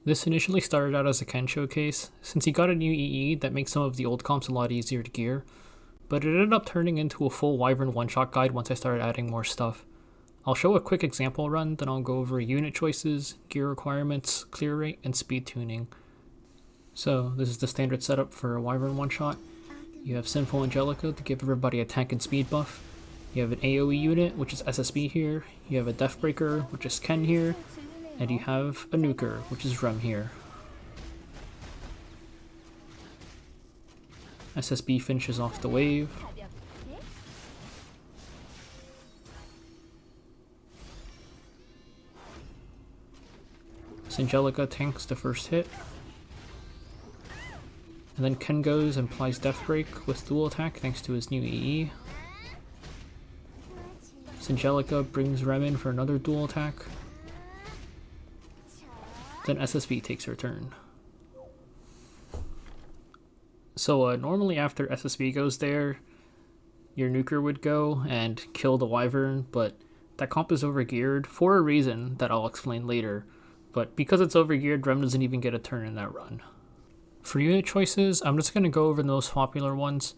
This initially started out as a Ken showcase, since he got a new EE that makes some of the old comps a lot easier to gear, but it ended up turning into a full Wyvern one-shot guide once I started adding more stuff. I'll show a quick example run, then I'll go over unit choices, gear requirements, clear rate, and speed tuning. So this is the standard setup for a Wyvern one-shot. You have Sinful Singelica to give everybody a tank and speed buff. You have an AoE unit, which is SSB here. You have a Deathbreaker, which is Ken here. And you have a Nuker, which is Rem here. SSB finishes off the wave. Singelica tanks the first hit. And then Ken goes and applies Deathbreak with dual attack thanks to his new EE. Singelica brings Rem in for another dual attack. Then SSB takes her turn. So normally after SSB goes there, your Nuker would go and kill the Wyvern, but that comp is overgeared for a reason that I'll explain later. But because it's overgeared, Rem doesn't even get a turn in that run. For unit choices, I'm just going to go over the most popular ones.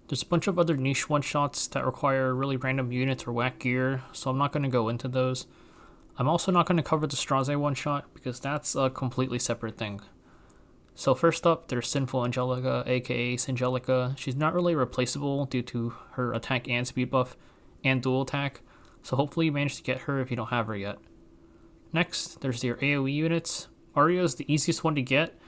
There's a bunch of other niche one-shots that require really random units or whack gear, so I'm not going to go into those. I'm also not going to cover the Straze one-shot because that's a completely separate thing. So first up, there's Sinful Singelica, aka Singelica. She's not really replaceable due to her attack and speed buff and dual attack, so hopefully you manage to get her if you don't have her yet. Next, there's your AoE units. Aria is the easiest one to get,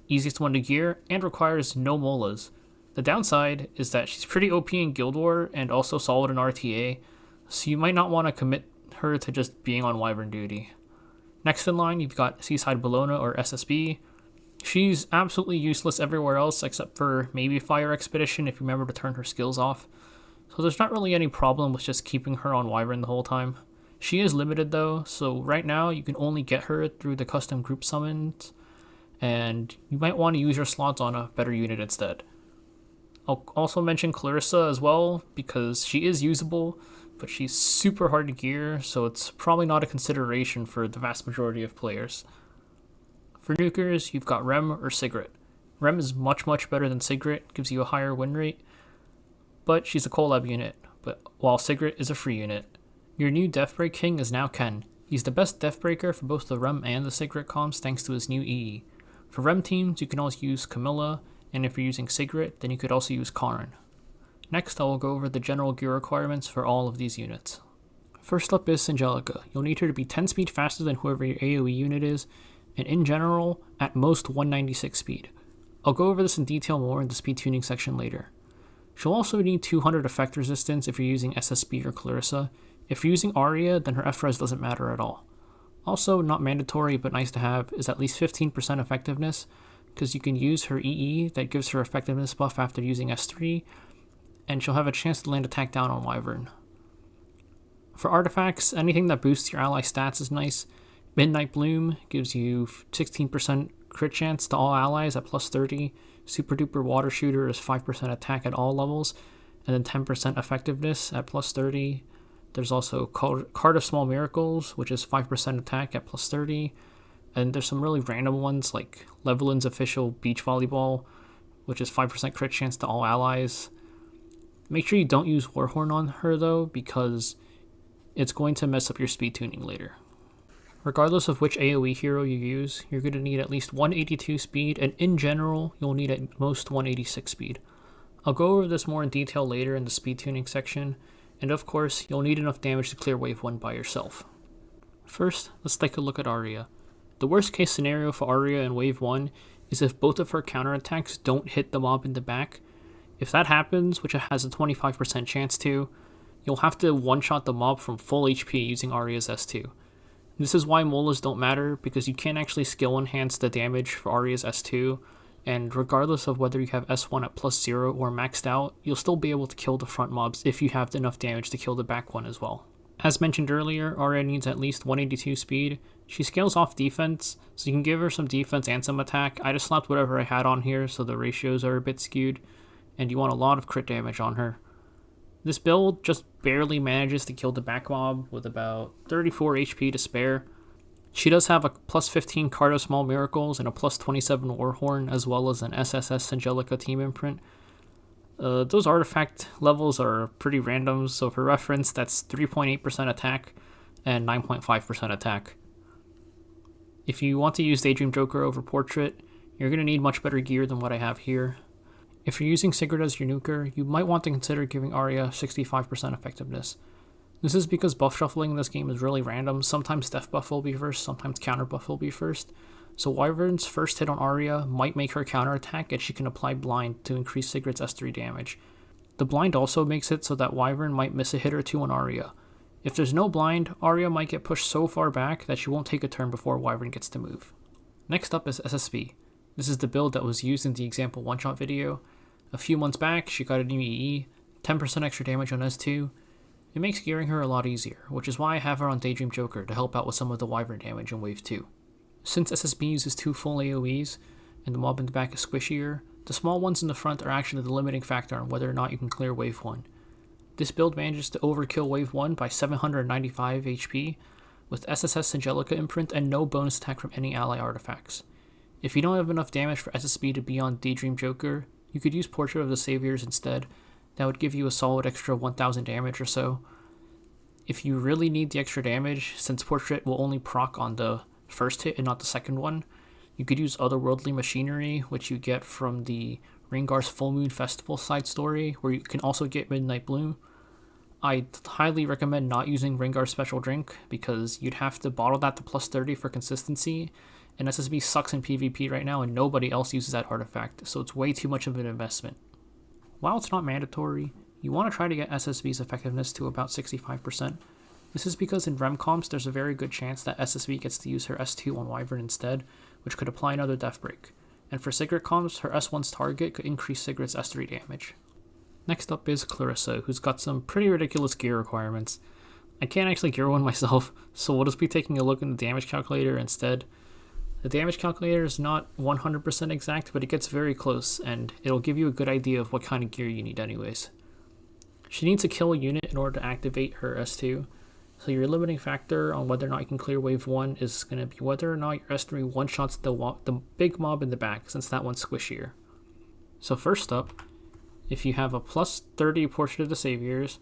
easiest one to gear, and requires no molas. The downside is that she's pretty OP in Guild War and also solid in RTA, so you might not want to commit her to just being on Wyvern duty. Next in line, you've got Seaside Bologna or SSB. She's absolutely useless everywhere else except for maybe Fire Expedition if you remember to turn her skills off. So there's not really any problem with just keeping her on Wyvern the whole time. She is limited though, so right now you can only get her through the custom group summons, and you might want to use your slots on a better unit instead. I'll also mention Clarissa as well, because she is usable, but she's super hard to gear, so it's probably not a consideration for the vast majority of players. For nukers, you've got Rem or Sigret. Rem is much better than Sigret, gives you a higher win rate, but she's a collab unit, while Sigret is a free unit. Your new Deathbreak King is now Ken. He's the best Deathbreaker for both the Rem and the Sigret comps thanks to his new EE. For Rem teams, you can also use Camilla, and if you're using Sigret, then you could also use Karin. Next, I will go over the general gear requirements for all of these units. First up is Singelica. You'll need her to be 10 speed faster than whoever your AoE unit is, and in general, at most 196 speed. I'll go over this in detail more in the speed tuning section later. She'll also need 200 effect resistance if you're using SSB or Clarissa. If you're using Aria, then her FRES doesn't matter at all. Also, not mandatory but nice to have, is at least 15% effectiveness, because you can use her EE that gives her effectiveness buff after using S3, and she'll have a chance to land attack down on Wyvern. For artifacts, anything that boosts your ally stats is nice. Midnight Bloom gives you 16% crit chance to all allies at plus 30. Super Duper Water Shooter is 5% attack at all levels, and then 10% effectiveness at plus 30. There's also Card of Small Miracles, which is 5% attack at plus 30. And there's some really random ones like Levelin's Official Beach Volleyball, which is 5% crit chance to all allies. Make sure you don't use Warhorn on her though, because it's going to mess up your speed tuning later. Regardless of which AoE hero you use, you're going to need at least 182 speed, and in general, you'll need at most 186 speed. I'll go over this more in detail later in the speed tuning section, and of course, you'll need enough damage to clear wave 1 by yourself. First, let's take a look at Aria. The worst case scenario for Aria in wave 1 is if both of her counterattacks don't hit the mob in the back. If that happens, which it has a 25% chance to, you'll have to one-shot the mob from full HP using Aria's S2. This is why molas don't matter, because you can't actually skill enhance the damage for Aria's S2, and regardless of whether you have S1 at plus 0 or maxed out, you'll still be able to kill the front mobs if you have enough damage to kill the back one as well. As mentioned earlier, Aria needs at least 182 speed. She scales off defense, so you can give her some defense and some attack. I just slapped whatever I had on here, so the ratios are a bit skewed, and you want a lot of crit damage on her. This build just barely manages to kill the back mob with about 34 HP to spare. She does have a plus 15 Card of Small Miracles and a plus 27 Warhorn, as well as an SSS Singelica team imprint. Those artifact levels are pretty random, so for reference, that's 3.8% attack and 9.5% attack. If you want to use Daydream Joker over Portrait, you're going to need much better gear than what I have here. If you're using Sigret as your nuker, you might want to consider giving Aria 65% effectiveness. This is because buff shuffling in this game is really random. Sometimes death buff will be first, sometimes counter buff will be first. So Wyvern's first hit on Aria might make her counterattack, and she can apply blind to increase Sigret's S3 damage. The blind also makes it so that Wyvern might miss a hit or two on Aria. If there's no blind, Aria might get pushed so far back that she won't take a turn before Wyvern gets to move. Next up is SSB. This is the build that was used in the example one-shot video. A few months back, she got a new EE, 10% extra damage on S2. It makes gearing her a lot easier, which is why I have her on Daydream Joker to help out with some of the Wyvern damage in Wave 2. Since SSB uses 2 full AoEs, and the mob in the back is squishier, the small ones in the front are actually the limiting factor on whether or not you can clear Wave 1. This build manages to overkill Wave 1 by 795 HP, with SSS Singelica imprint and no bonus attack from any ally artifacts. If you don't have enough damage for SSB to be on Daydream Joker, you could use Portrait of the Saviors instead. That would give you a solid extra 1000 damage or so. If you really need the extra damage, since Portrait will only proc on the first hit and not the second one, you could use Otherworldly Machinery, which you get from the Ringar's Full Moon Festival side story, where you can also get Midnight Bloom. I highly recommend not using Ringar's Special Drink, because you'd have to bottle that to plus 30 for consistency, and SSB sucks in PvP right now and nobody else uses that artifact, so it's way too much of an investment. While it's not mandatory, you want to try to get SSB's effectiveness to about 65%. This is because in Rem comps, there's a very good chance that SSB gets to use her S2 on Wyvern instead, which could apply another death break. And for Sigret comps, her S1's target could increase Sigret's S3 damage. Next up is Clarissa, who's got some pretty ridiculous gear requirements. I can't actually gear one myself, so we'll just be taking a look in the damage calculator instead. The damage calculator is not 100% exact, but it gets very close, and it'll give you a good idea of what kind of gear you need anyways. She needs to kill a unit in order to activate her S2, so your limiting factor on whether or not you can clear Wave 1 is going to be whether or not your S3 one-shots the big mob in the back, since that one's squishier. So first up, if you have a plus 30 Portrait of the Saviors,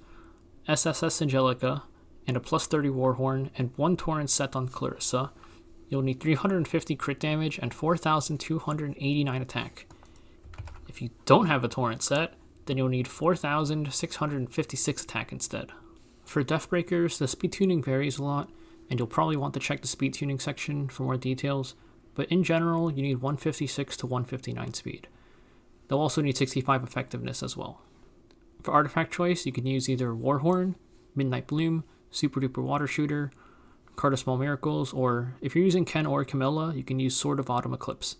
SSS Singelica, and a plus 30 Warhorn, and 1 Torrent set on Clarissa, you'll need 350 crit damage and 4,289 attack. If you don't have a Torrent set, then you'll need 4,656 attack instead. For Death Breakers, the speed tuning varies a lot, and you'll probably want to check the speed tuning section for more details, but in general, you need 156 to 159 speed. They'll also need 65 effectiveness as well. For artifact choice, you can use either Warhorn, Midnight Bloom, Super Duper Water Shooter, Card of Small Miracles, or if you're using Ken or Camilla, you can use Sword of Autumn Eclipse.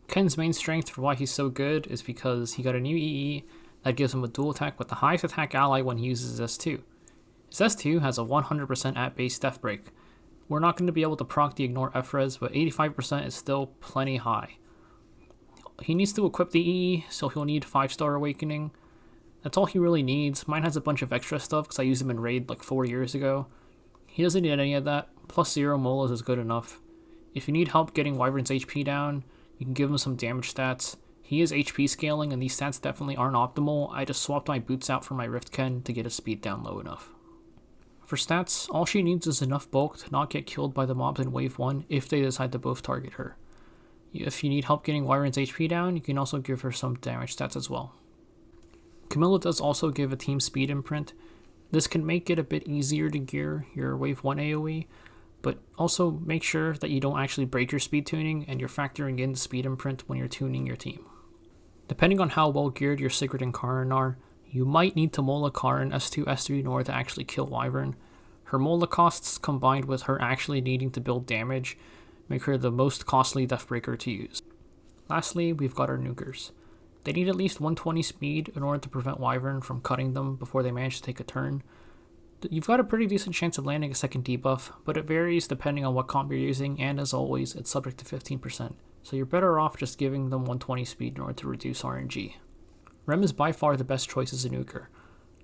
Ken's main strength for why he's so good is because he got a new EE that gives him a dual attack with the highest attack ally when he uses his S2. His S2 has a 100% at base death break. We're not going to be able to proc the Ignore Efres, but 85% is still plenty high. He needs to equip the EE, so he'll need 5-star Awakening. That's all he really needs. Mine has a bunch of extra stuff because I used him in Raid like 4 years ago. He doesn't need any of that, plus 0 Molas is good enough. If you need help getting Wyvern's HP down, you can give him some damage stats. He is HP scaling and these stats definitely aren't optimal. I just swapped my boots out for my Rift Ken to get his speed down low enough. For stats, all she needs is enough bulk to not get killed by the mobs in Wave 1 if they decide to both target her. If you need help getting Wyvern's HP down, you can also give her some damage stats as well. Camilla does also give a team speed imprint. This can make it a bit easier to gear your Wave 1 AoE, but also make sure that you don't actually break your speed tuning and you're factoring in the speed imprint when you're tuning your team. Depending on how well geared your Sigret and Karin are, you might need to Mola Karin S2, S3 in order to actually kill Wyvern. Her Mola costs combined with her actually needing to build damage make her the most costly Deathbreaker to use. Lastly, we've got our nukers. They need at least 120 speed in order to prevent Wyvern from cutting them before they manage to take a turn. You've got a pretty decent chance of landing a second debuff, but it varies depending on what comp you're using, and as always, it's subject to 15%, so you're better off just giving them 120 speed in order to reduce RNG. Rem is by far the best choice as a nuker.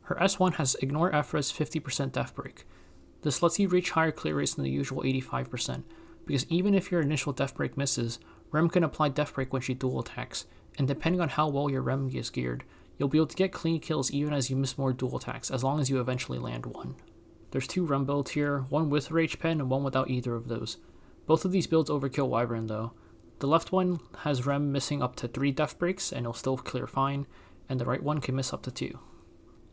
Her S1 has Ignore Efra's 50% Death Break. This lets you reach higher clear rates than the usual 85%, because even if your initial Death Break misses, Rem can apply Death Break when she dual attacks, and depending on how well your Rem is geared, you'll be able to get clean kills even as you miss more dual attacks, as long as you eventually land one. There's 2 Rem builds here, one with Rage Pen and one without either of those. Both of these builds overkill Wyvern though. The left one has Rem missing up to 3 Death Breaks and it'll still clear fine, and the right one can miss up to 2.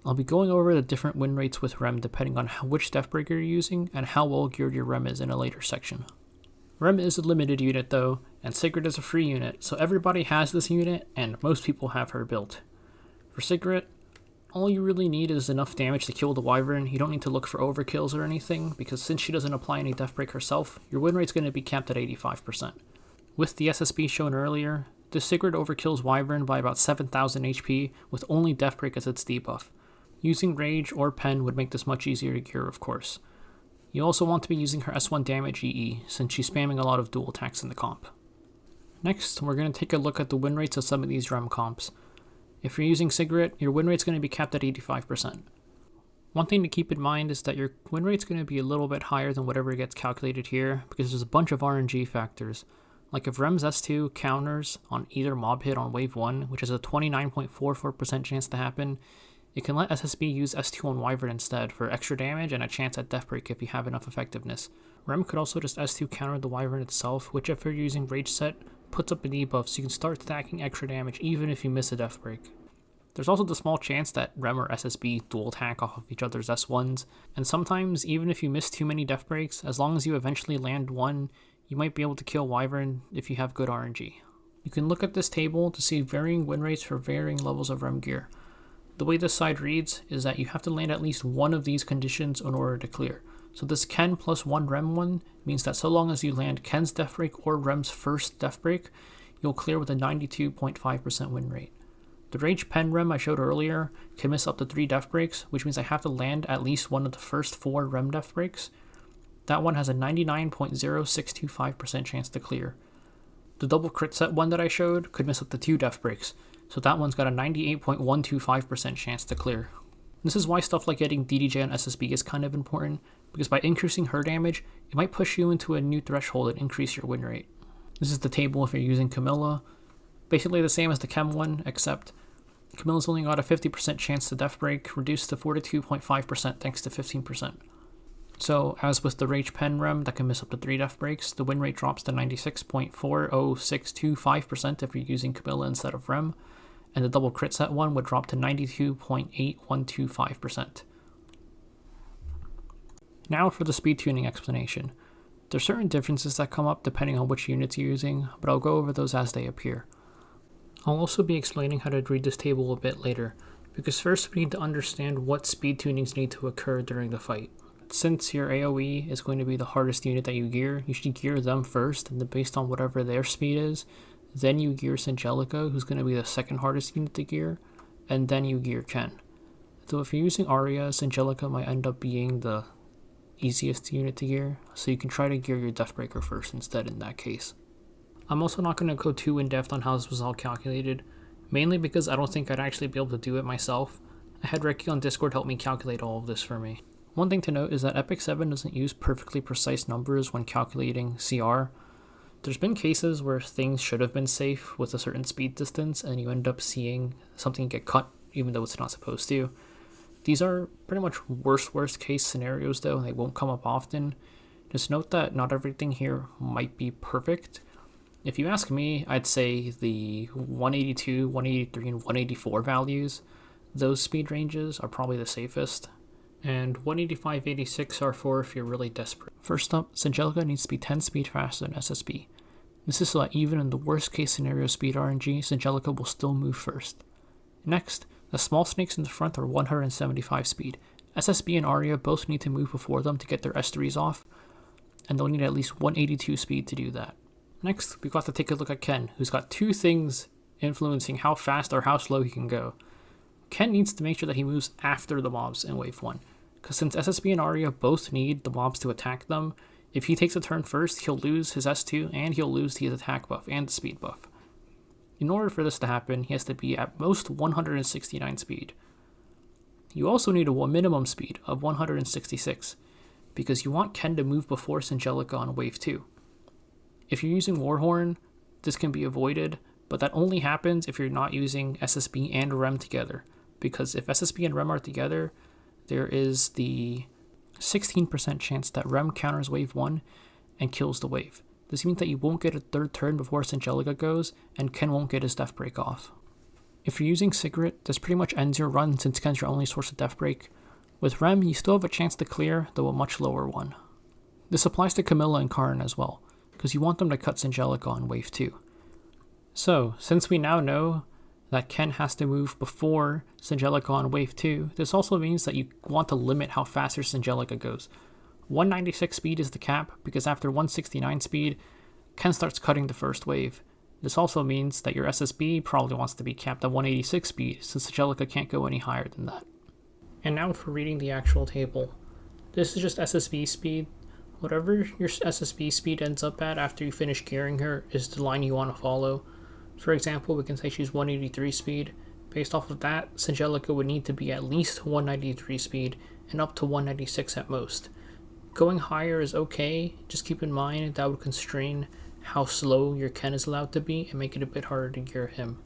I'll be going over the different win rates with Rem depending on which Death Breaker you're using and how well geared your Rem is in a later section. Rem is a limited unit though, and Sigret is a free unit, so everybody has this unit and most people have her built. For Sigret, all you really need is enough damage to kill the Wyvern. You don't need to look for overkills or anything, because since she doesn't apply any Death Break herself, your win rate's going to be capped at 85%. With the SSB shown earlier, the Sigret overkills Wyvern by about 7,000 HP with only Death Break as its debuff. Using Rage or Pen would make this much easier to gear, of course. You also want to be using her S1 damage EE, since she's spamming a lot of dual attacks in the comp. Next, we're going to take a look at the win rates of some of these Rem comps. If you're using Sigret, your win rate's going to be capped at 85%. One thing to keep in mind is that your win rate's going to be a little bit higher than whatever gets calculated here, because there's a bunch of RNG factors. Like if Rem's S2 counters on either mob hit on wave 1, which has a 29.44% chance to happen, it can let SSB use S2 on Wyvern instead for extra damage and a chance at Death Break if you have enough effectiveness. Rem could also just S2 counter the Wyvern itself, which if you're using Rage Set, puts up a debuff so you can start stacking extra damage even if you miss a Death Break. There's also the small chance that Rem or SSB dual attack off of each other's S1s, and sometimes even if you miss too many Death Breaks, as long as you eventually land one, you might be able to kill Wyvern if you have good RNG. You can look at this table to see varying win rates for varying levels of Rem gear. The way this side reads is that you have to land at least one of these conditions in order to clear. So this Ken plus 1 Rem one means that so long as you land Ken's Death Break or Rem's first Death Break, you'll clear with a 92.5% win rate. The Rage Pen Rem I showed earlier can miss up to 3 Death Breaks, which means I have to land at least one of the first 4 Rem Death Breaks. That one has a 99.0625% chance to clear. The double crit set one that I showed could miss up to 2 Death Breaks, so that one's got a 98.125% chance to clear. This is why stuff like getting DDJ on SSB is kind of important, because by increasing her damage, it might push you into a new threshold and increase your win rate. This is the table if you're using Camilla. Basically the same as the Chem one, except Camilla's only got a 50% chance to Death Break, reduced to 42.5% thanks to 15%. So, as with the Rage Pen Rem that can miss up to 3 Death Breaks, the win rate drops to 96.40625% if you're using Camilla instead of Rem, and the double crit set one would drop to 92.8125%. Now for the speed tuning explanation. There's certain differences that come up depending on which units you're using, but I'll go over those as they appear. I'll also be explaining how to read this table a bit later, because first we need to understand what speed tunings need to occur during the fight. Since your AoE is going to be the hardest unit that you gear, you should gear them first, and then based on whatever their speed is, then you gear Singelica, who's going to be the second hardest unit to gear, and then you gear Ken. So if you're using Aria, Singelica might end up being the easiest unit to gear, so you can try to gear your Deathbreaker first instead in that case. I'm also not going to go too in-depth on how this was all calculated, mainly because I don't think I'd actually be able to do it myself. I had Ricky on Discord help me calculate all of this for me. One thing to note is that Epic 7 doesn't use perfectly precise numbers when calculating CR. There's been cases where things should have been safe with a certain speed distance and you end up seeing something get cut even though it's not supposed to. These are pretty much worst case scenarios though, and they won't come up often. Just note that not everything here might be perfect. If you ask me, I'd say the 182, 183, and 184 values, those speed ranges are probably the safest. And 185, 86 are for if you're really desperate. First up, Singelica needs to be 10 speed faster than SSB. This is so that even in the worst case scenario speed RNG, Singelica will still move first. Next, the small snakes in the front are 175 speed. SSB and Aria both need to move before them to get their S3s off, and they'll need at least 182 speed to do that. Next, we've got to take a look at Ken, who's got 2 things influencing how fast or how slow he can go. Ken needs to make sure that he moves after the mobs in wave 1. Because since SSB and Aria both need the mobs to attack them, if he takes a turn first, he'll lose his S2 and he'll lose his attack buff and the speed buff. In order for this to happen, he has to be at most 169 speed. You also need a minimum speed of 166, because you want Ken to move before Singelica on wave 2. If you're using Warhorn, this can be avoided, but that only happens if you're not using SSB and REM together, because if SSB and REM are together, there is the 16% chance that REM counters wave 1 and kills the wave. This means that you won't get a third turn before Singelica goes, and Ken won't get his Death Break off. If you're using Sigret, this pretty much ends your run since Ken's your only source of Death Break. With REM, you still have a chance to clear, though a much lower one. This applies to Camilla and Karin as well, because you want them to cut Singelica on wave 2. So, since we now know that Ken has to move before Singelica on wave 2, this also means that you want to limit how fast your Singelica goes. 196 speed is the cap, because after 169 speed, Ken starts cutting the first wave. This also means that your SSB probably wants to be capped at 186 speed, since Singelica can't go any higher than that. And now for reading the actual table. This is just SSB speed. Whatever your SSB speed ends up at after you finish gearing her is the line you want to follow. For example, we can say she's 183 speed. Based off of that, Singelica would need to be at least 193 speed and up to 196 at most. Going higher is okay, just keep in mind that would constrain how slow your Ken is allowed to be and make it a bit harder to gear him.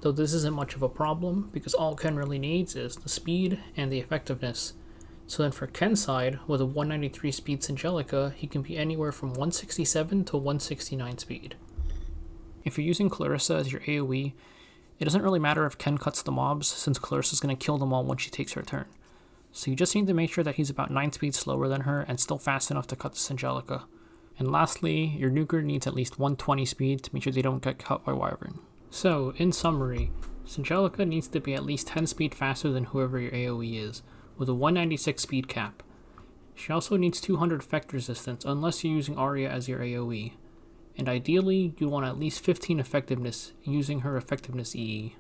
Though this isn't much of a problem because all Ken really needs is the speed and the effectiveness. So then for Ken's side, with a 193 speed Singelica, he can be anywhere from 167 to 169 speed. If you're using Clarissa as your AoE, it doesn't really matter if Ken cuts the mobs since Clarissa's going to kill them all when she takes her turn. So you just need to make sure that he's about 9 speeds slower than her and still fast enough to cut the Singelica. And lastly, your Nuker needs at least 120 speed to make sure they don't get cut by Wyvern. So, in summary, Singelica needs to be at least 10 speed faster than whoever your AoE is, with a 196 speed cap. She also needs 200 effect resistance unless you're using Aria as your AoE. And ideally, you want at least 15 effectiveness using her effectiveness EE.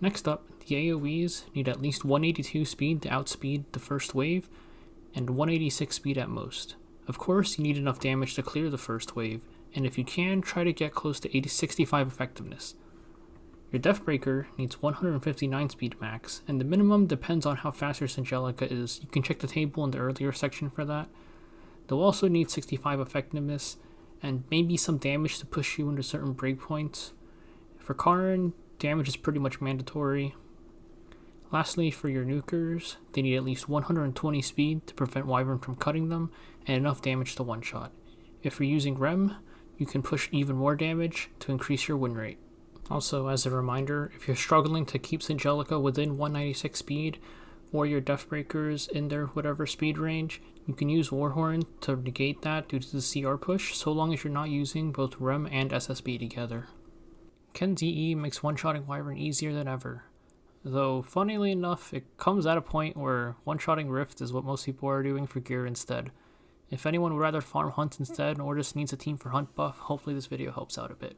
Next up, the AoEs need at least 182 speed to outspeed the first wave, and 186 speed at most. Of course, you need enough damage to clear the first wave, and if you can, try to get close to 65 effectiveness. Your Deathbreaker needs 159 speed max, and the minimum depends on how fast your Singelica is. You can check the table in the earlier section for that. They'll also need 65 effectiveness, and maybe some damage to push you into certain breakpoints. For Karin, damage is pretty much mandatory. Lastly, for your nukers, they need at least 120 speed to prevent Wyvern from cutting them, and enough damage to one-shot. If you're using REM, you can push even more damage to increase your win rate. Also, as a reminder, if you're struggling to keep Singelica within 196 speed, or your Deathbreakers in their whatever speed range, you can use Warhorn to negate that due to the CR push, so long as you're not using both REM and SSB together. Ken's EE makes one-shotting Wyvern easier than ever. Though, funnily enough, it comes at a point where one-shotting Rift is what most people are doing for gear instead. If anyone would rather farm Hunt instead or just needs a team for Hunt buff, hopefully this video helps out a bit.